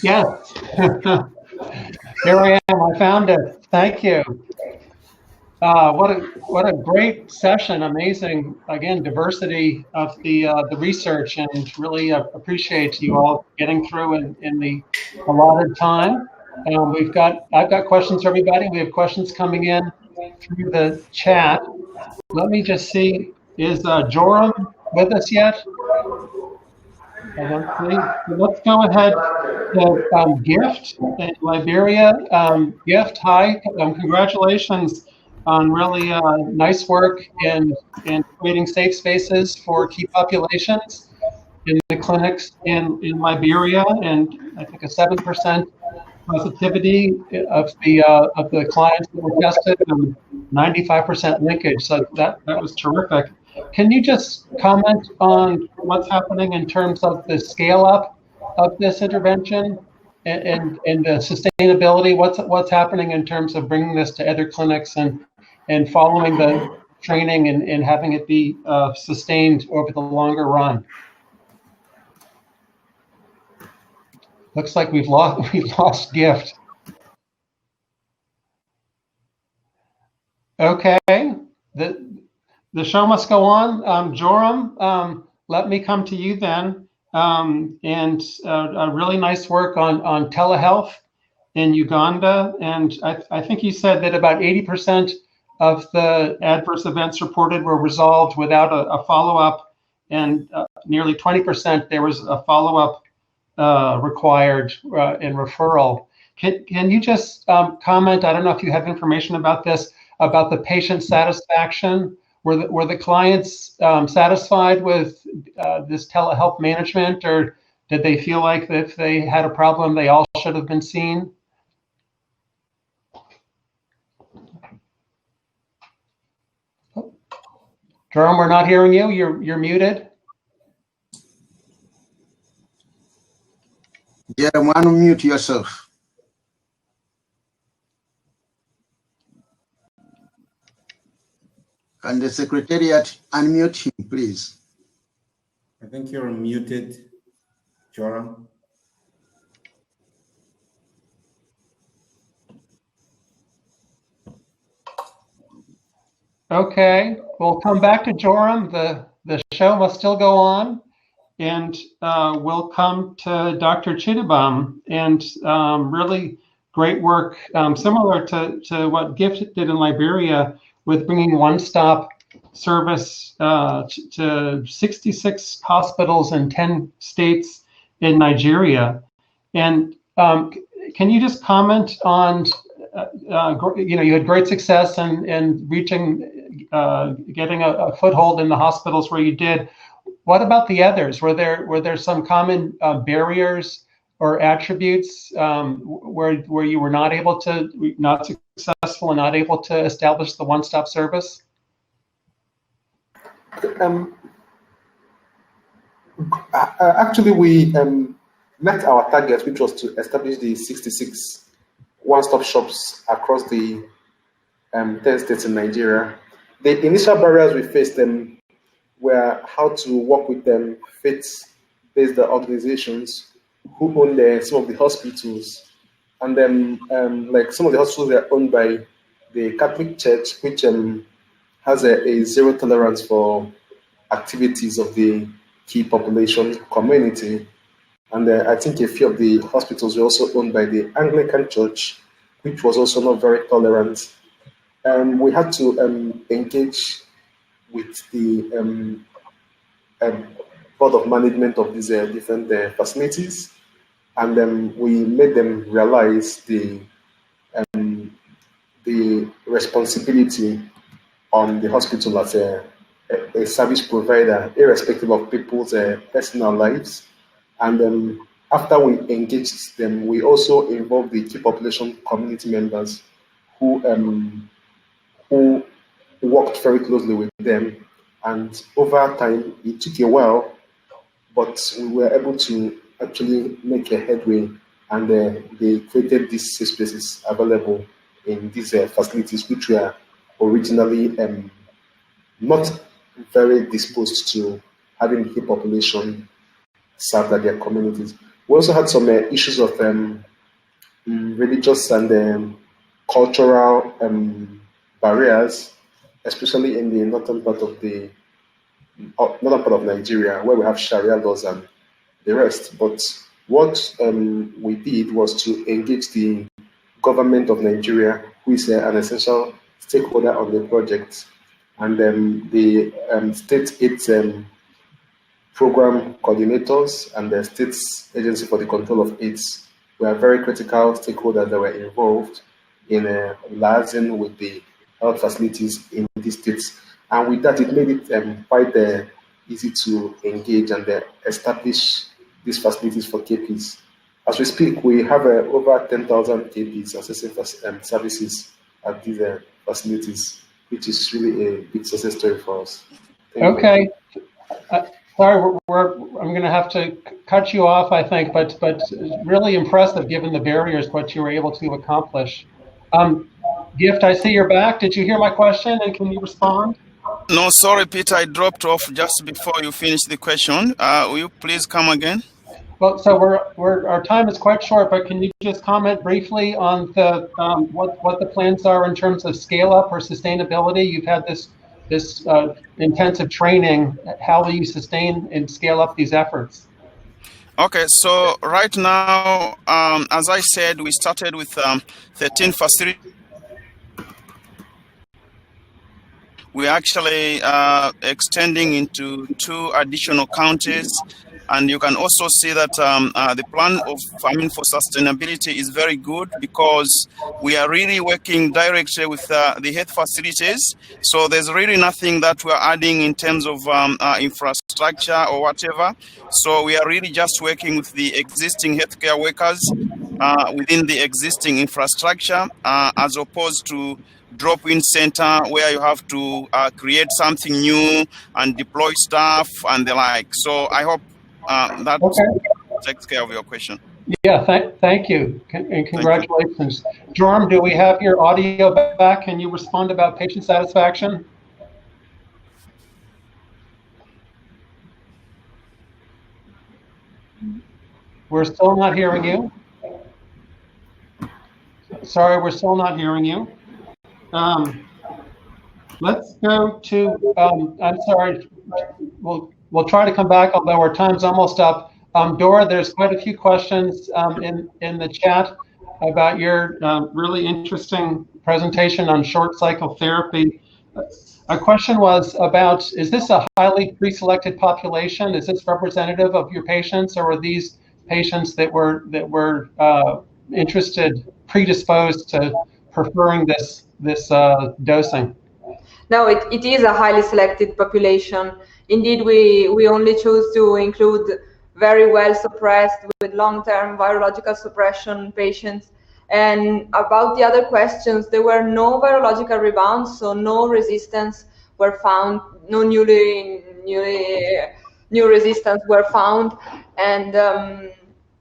Yes. Here I am. I found it. Thank you. What a great session. Amazing, again, diversity of the research, and really appreciate you all getting through in the allotted time. I've got questions for everybody. We have questions coming in through the chat. Let me just see, is Joram with us yet? I don't see. So let's go ahead to Gift in Liberia. Gift, hi. Congratulations on really nice work in creating safe spaces for key populations in the clinics in Liberia, and I think a 7% positivity of the clients that were tested, and 95% linkage. So that was terrific. Can you just comment on what's happening in terms of the scale up of this intervention and the sustainability? What's happening in terms of bringing this to other clinics and following the training and having it be sustained over the longer run? Looks like we've lost Gift. Okay, the show must go on. Joram, let me come to you then. And a really nice work on telehealth in Uganda. And I think you said that about 80% of the adverse events reported were resolved without a follow-up, and nearly 20% there was a follow-up required in referral. Can you just comment, I don't know if you have information about this, about the patient satisfaction? Were the clients satisfied with this telehealth management, or did they feel like if they had a problem, they all should have been seen? Joram, we're not hearing you. You're muted. Yeah, unmute yourself. Can the Secretariat unmute him, please? I think you're muted, Joram. Okay, we'll come back to Joram. The show must still go on, and we'll come to Dr. Chidubem, and really great work, similar to what Gift did in Liberia, with bringing one-stop service to 66 hospitals in 10 states in Nigeria. And can you just comment on, you had great success in reaching, getting a foothold in the hospitals where you did. What about the others? Were there some common barriers or attributes where you were not successful and not able to establish the one-stop service? Actually, we met our target, which was to establish the 66 one-stop shops across the 10 states in Nigeria. The initial barriers we faced were how to work with faith-based organizations who own some of the hospitals. And then like some of the hospitals are owned by the Catholic Church, which has a zero tolerance for activities of the key population community. And I think a few of the hospitals were also owned by the Anglican Church, which was also not very tolerant. We had to engage with the board of management of these different facilities, and then we made them realize the responsibility on the hospital as a service provider, irrespective of people's personal lives. And after we engaged them, we also involved the key population community members who worked very closely with them. And over time, it took a while, but we were able to actually make a headway, and they created these safe spaces available in these facilities, which were originally not very disposed to having the population served at their communities. We also had some issues of religious and cultural barriers, especially in the northern part of Nigeria, where we have Sharia laws and the rest. But what we did was to engage the government of Nigeria, who is an essential stakeholder on the project, and the state aid program coordinators and the state's agency for the control of AIDS were very critical stakeholders that were involved in liaising with the health facilities in these states. And with that, it made it quite easy to engage and establish these facilities for KPs. As we speak, we have over 10,000 KPs accessing services at these facilities, which is really a big success story for us. Okay. Sorry, I'm going to have to cut you off, I think, but really impressive given the barriers, what you were able to accomplish. Gift, I see you're back. Did you hear my question and can you respond? No, sorry, Peter, I dropped off just before you finished the question. Will you please come again? Well, so our time is quite short, but can you just comment briefly on the what the plans are in terms of scale up or sustainability? You've had this intensive training. How will you sustain and scale up these efforts? Okay, so right now, as I said, we started with 13 facilities. We're actually extending into 2 additional counties. And you can also see that the plan of farming for sustainability is very good because we are really working directly with the health facilities. So there's really nothing that we're adding in terms of infrastructure or whatever. So we are really just working with the existing healthcare workers within the existing infrastructure as opposed to drop-in center where you have to create something new and deploy staff and the like. So I hope that takes care of your question. Yeah, thank you, and congratulations. Joram, do we have your audio back? Can you respond about patient satisfaction? We're still not hearing you. Sorry, we're still not hearing you. Let's go to, I'm sorry, we'll try to come back, although our time's almost up. Dora, there's quite a few questions in the chat about your really interesting presentation on short cycle therapy. A question was about, is this a highly pre-selected population? Is this representative of your patients, or are these patients that were interested, predisposed to preferring this dosing? No, it is a highly selected population. Indeed, we only choose to include very well suppressed with long-term virological suppression patients. And about the other questions, there were no virological rebounds, so no resistance were found, no new resistance were found. And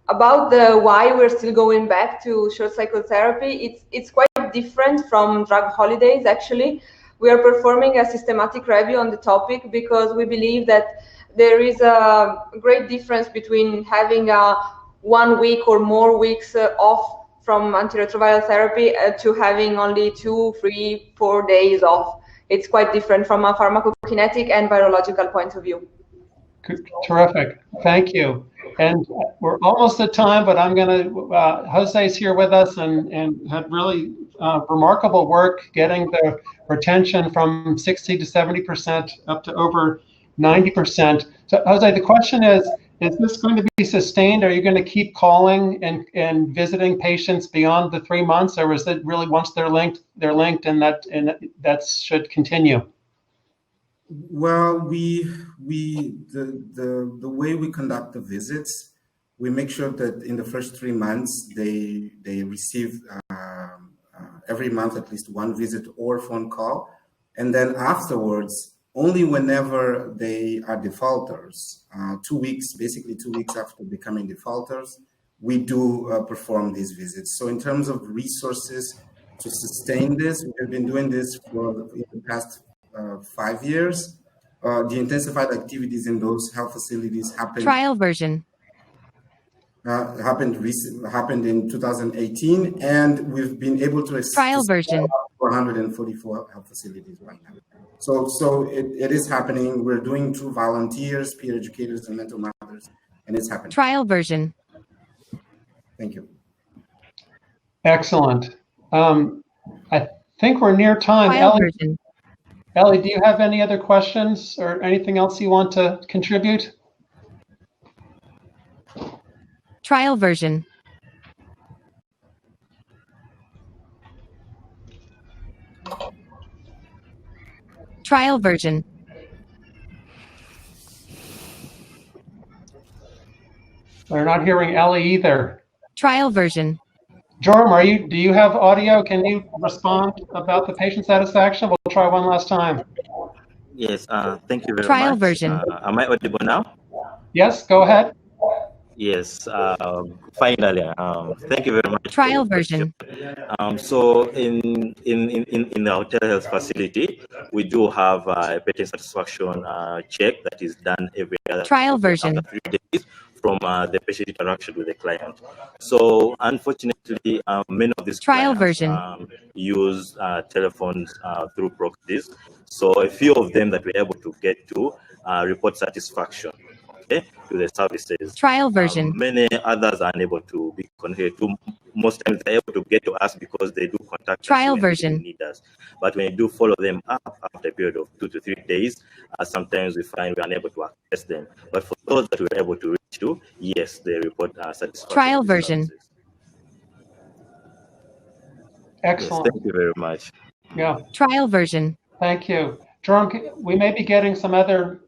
about the why we're still going back to short cycle therapy, it's quite different from drug holidays, actually. We are performing a systematic review on the topic because we believe that there is a great difference between having a 1 week or more weeks off from antiretroviral therapy to having only 2, 3, 4 days off. It's quite different from a pharmacokinetic and virological point of view. Terrific, thank you. And we're almost at time, but I'm going to, Jose's here with us and had really remarkable work getting the retention from 60 to 70% up to over 90%. So Jose, the question is this going to be sustained? Are you going to keep calling and visiting patients beyond the 3 months, or is it really once they're linked and that should continue? Well, the way we conduct the visits, we make sure that in the first 3 months they receive every month at least 1 visit or phone call, and then afterwards, only whenever they are defaulters, 2 weeks, basically 2 weeks after becoming defaulters, we do perform these visits. So in terms of resources to sustain this, we've been doing this for the past 5 years. The intensified activities in those health facilities happen. Trial version. happened in 2018, and we've been able to trial version 444 health facilities right now. So it is happening. We're doing through volunteers, peer educators, and mental mothers, and it's happening. Trial version. Thank you. Excellent. I think we're near time. Trial version. Ellie, do you have any other questions or anything else you want to contribute? Trial version. Trial version. We're not hearing Ellie either. Trial version. Joram, do you have audio? Can you respond about the patient satisfaction? We'll try one last time. Yes, thank you very Trial much. version. Am I audible now? Yes, go ahead. Yes, finally. Thank you very much. Trial version. So in the hotel health facility, we do have a patient satisfaction check that is done every other Trial version. after 3 days from the patient interaction with the client. So unfortunately, many of these Trial clients, version. use telephones through proxies. So a few of them that we're able to get to report satisfaction, okay, to the services. Trial version. Many others are unable to be connected to. Most times they're able to get to us because they do contact Trial us when version. they need us. But when you do follow them up after a period of 2 to 3 days, sometimes we find we're unable to access them. But for those that we're able to reach to, yes, they report satisfaction. Trial with the version. services. Excellent. Yes, thank you very much. Yeah, Trial version. thank you. Joram, we may be getting some other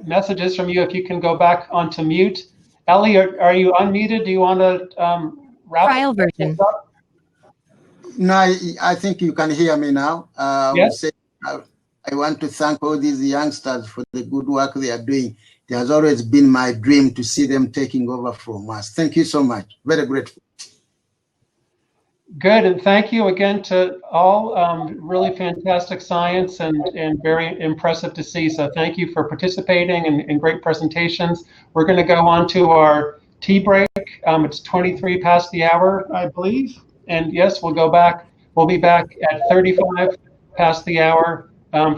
messages from you if you can go back onto mute. Ellie, are you unmuted? Do you want to wrap Trial version. up? No, I think you can hear me now. Yes. I want to thank all these youngsters for the good work they are doing. It has always been my dream to see them taking over from us. Thank you so much. Very grateful. Good, and thank you again to all. Really fantastic science and very impressive to see. So thank you for participating and great presentations. We're going to go on to our tea break. It's 23 past the hour, I believe. And yes, we'll go back. We'll be back at 35 past the hour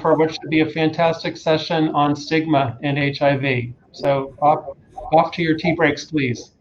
for which should be a fantastic session on stigma and HIV. So off to your tea breaks, please.